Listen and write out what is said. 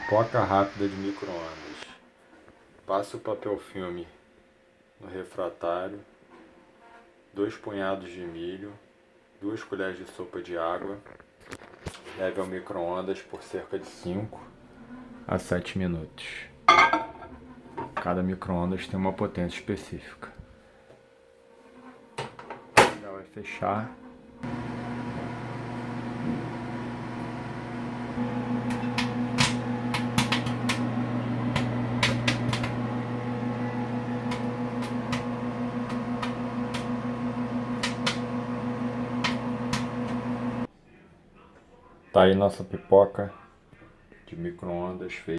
Pipoca rápida de micro-ondas. Passe o papel filme no refratário, 2 punhados de milho, 2 colheres de sopa de água. Leve ao micro-ondas por cerca de 5 a 7 minutos. Cada micro-ondas tem uma potência específica. O legal é fechar. Tá aí nossa pipoca de micro-ondas feita.